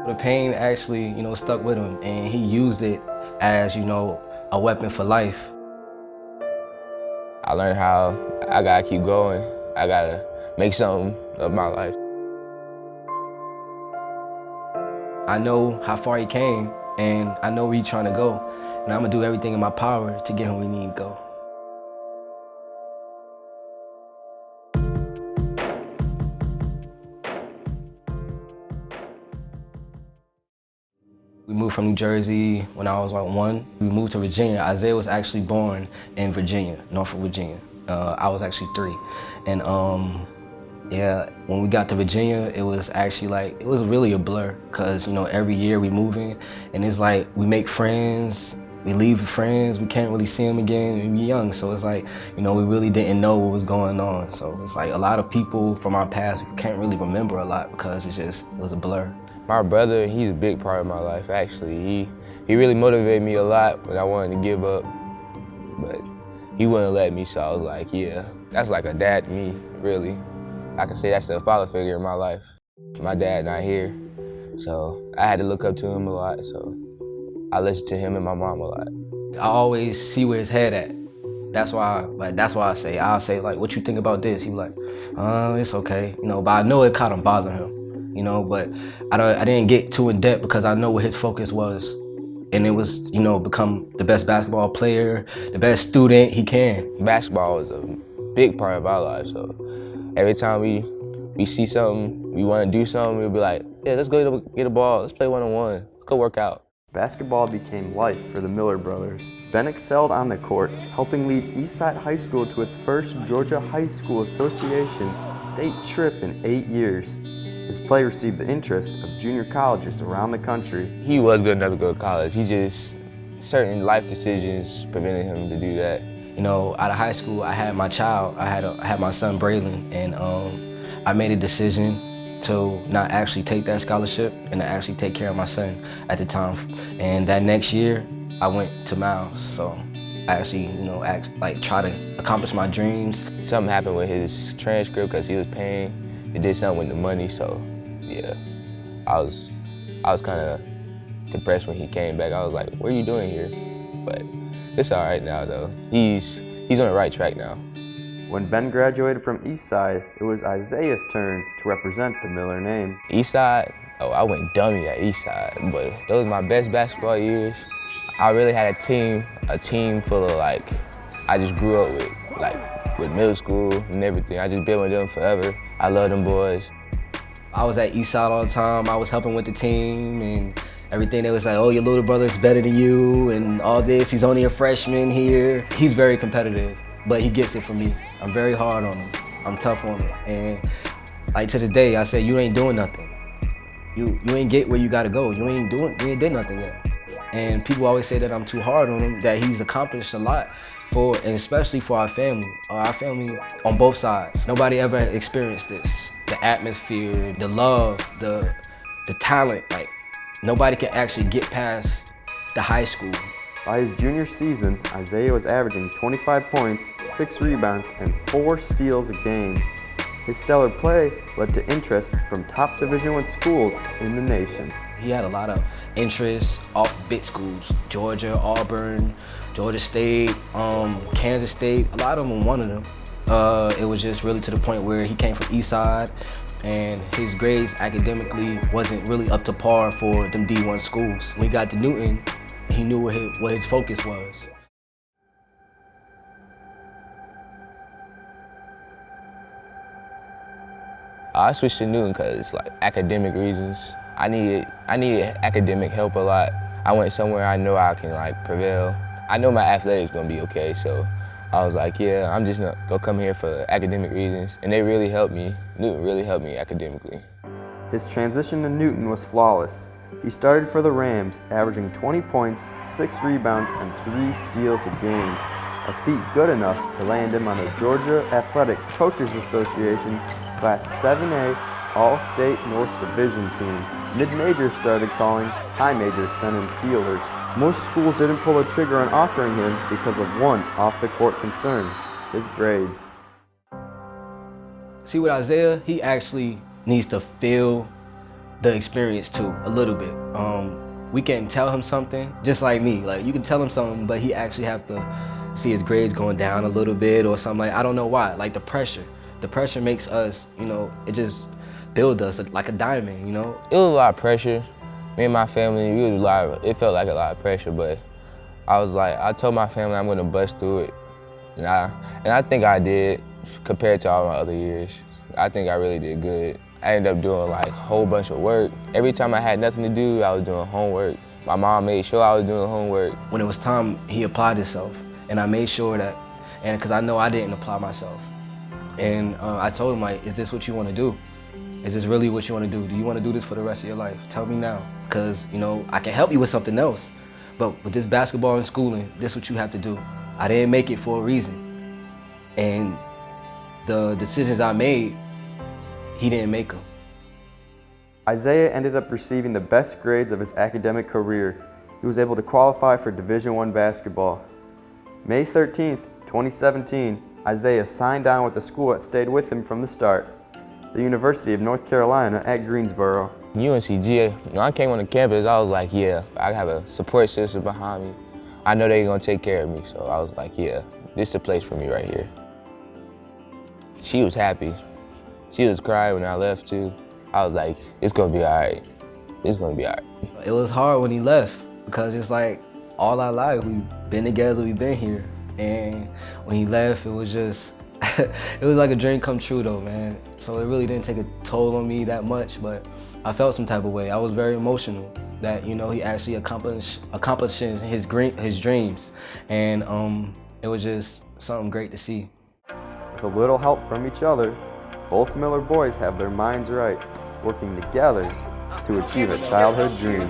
The pain actually, stuck with him, and he used it as, a weapon for life. I learned how I gotta keep going. I gotta make something of my life. I know how far he came, and I know where he's trying to go, and I'm gonna do everything in my power to get him where he needs to go. We moved from New Jersey when I was like 1. We moved to Virginia. Isaiah was actually born in Virginia, Norfolk, Virginia. I was actually 3. And yeah, when we got to Virginia, it was actually it was really a blur, because every year we moving, and it's like we make friends, we leave with friends, we can't really see them again, and we're young, so it's like, we really didn't know what was going on. So it's like a lot of people from our past, we can't really remember a lot because it was a blur. My brother, he's a big part of my life, actually. He really motivated me a lot when I wanted to give up, but he wouldn't let me, so I was like, yeah, that's like a dad to me, really. I can say that's a father figure in my life. My dad not here, so I had to look up to him a lot, so I listened to him and my mom a lot. I always see where his head at. That's why I'll say, what you think about this? He was like, it's okay, but I know it kind of bothered him. But I didn't get too in depth because I know what his focus was. And it was, become the best basketball player, the best student he can. Basketball was a big part of our life, so every time we see something, we want to do something, we'll be like, yeah, let's go get a ball, let's play one-on-one, let's go work out. Basketball became life for the Miller brothers. Ben excelled on the court, helping lead Eastside High School to its first Georgia High School Association state trip in 8 years. His play received the interest of junior colleges around the country. He was good enough to go to college. He just, certain life decisions prevented him to do that. Out of high school, I had my child. I had my son, Braylon, and I made a decision to not actually take that scholarship and to actually take care of my son at the time. And that next year, I went to Miles. So I actually, try to accomplish my dreams. Something happened with his transcript because he was paying. He did something with the money, so yeah, I was kind of depressed when he came back. I was like, what are you doing here? But it's all right now, though. He's on the right track now. When Ben graduated from Eastside, it was Isaiah's turn to represent the Miller name. Eastside, I went dummy at Eastside, but those were my best basketball years. I really had a team full of I just grew up with middle school and everything. I just been with them forever. I love them boys. I was at Eastside all the time. I was helping with the team and everything. They was like, oh, your little brother's better than you and all this. He's only a freshman here. He's very competitive, but he gets it from me. I'm very hard on him. I'm tough on him. And to this day, I say, you ain't doing nothing. You ain't get where you gotta go. You ain't did nothing yet. And people always say that I'm too hard on him, that he's accomplished a lot and especially for our family on both sides. Nobody ever experienced this. The atmosphere, the love, the talent, nobody can actually get past the high school. By his junior season, Isaiah was averaging 25 points, 6 rebounds, and 4 steals a game. His stellar play led to interest from top Division I schools in the nation. He had a lot of interest off big schools, Georgia, Auburn, Georgia State, Kansas State. A lot of them wanted him. It was just really to the point where he came from Eastside, and his grades academically wasn't really up to par for them D1 schools. When he got to Newton, he knew what his focus was. I switched to Newton because academic reasons. I needed academic help a lot. I went somewhere I know I can prevail. I know my athletics gonna be okay, so I was like, yeah, I'm just gonna come here for academic reasons. And they really helped me. Newton really helped me academically. His transition to Newton was flawless. He started for the Rams, averaging 20 points, 6 rebounds, and 3 steals a game. A feat good enough to land him on the Georgia Athletic Coaches Association Class 7A All-State North Division team. Mid-majors started calling, high majors sent in fielders. Most schools didn't pull the trigger on offering him because of one off-the-court concern, his grades. See, with Isaiah, he actually needs to feel the experience too, a little bit. We can tell him something, just like me. Like, you can tell him something, but he actually have to see his grades going down a little bit or something. Like, I don't know why. Like, the pressure makes us, you know, it just builds us like a diamond, you know. It was a lot of pressure. Me and my family, it felt like a lot of pressure, but I told my family I'm gonna bust through it. And I think I did compared to all my other years. I think I really did good. I ended up doing like a whole bunch of work. Every time I had nothing to do, I was doing homework. My mom made sure I was doing homework. When it was time, he applied himself, and I made sure that, and because I know I didn't apply myself. And I told him, like, is this what you want to do? Is this really what you want to do? Do you want to do this for the rest of your life? Tell me now, because, you know, I can help you with something else. But with this basketball and schooling, this is what you have to do. I didn't make it for a reason. And the decisions I made, he didn't make them. Isaiah ended up receiving the best grades of his academic career. He was able to qualify for Division I basketball. May 13th, 2017, Isaiah signed on with the school that stayed with him from the start, the University of North Carolina at Greensboro. UNCG, I came on the campus, I was like, yeah, I have a support system behind me. I know they're gonna take care of me, so I was like, yeah, this is the place for me right here. She was happy. She was crying when I left too. I was like, it's gonna be all right. It's gonna be all right. It was hard when he left because it's like all our life, we've been together, we've been here. And when he left, it was just, it was like a dream come true though, man. So it really didn't take a toll on me that much, but I felt some type of way. I was very emotional that, you know, he actually accomplishing his dreams. And it was just something great to see. With a little help from each other, both Miller boys have their minds right, working together to achieve a childhood dream.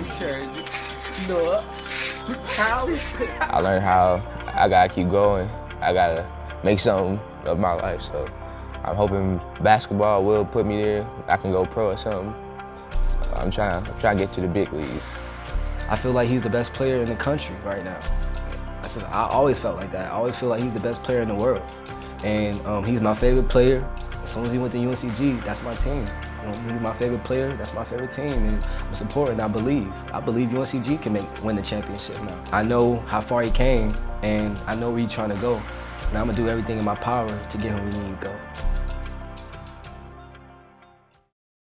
I learned how I gotta keep going. I gotta make something of my life, so I'm hoping basketball will put me there. I can go pro or something. I'm trying to get to the big leagues. I feel like he's the best player in the country right now. I always felt like that. I always feel like he's the best player in the world. And he's my favorite player. As soon as he went to UNCG, that's my team. You know, he's my favorite player, that's my favorite team, and I'm supporting. I believe UNCG can win the championship now. I know how far he came, and I know where he's trying to go. And I'm gonna do everything in my power to get him where he needs to go.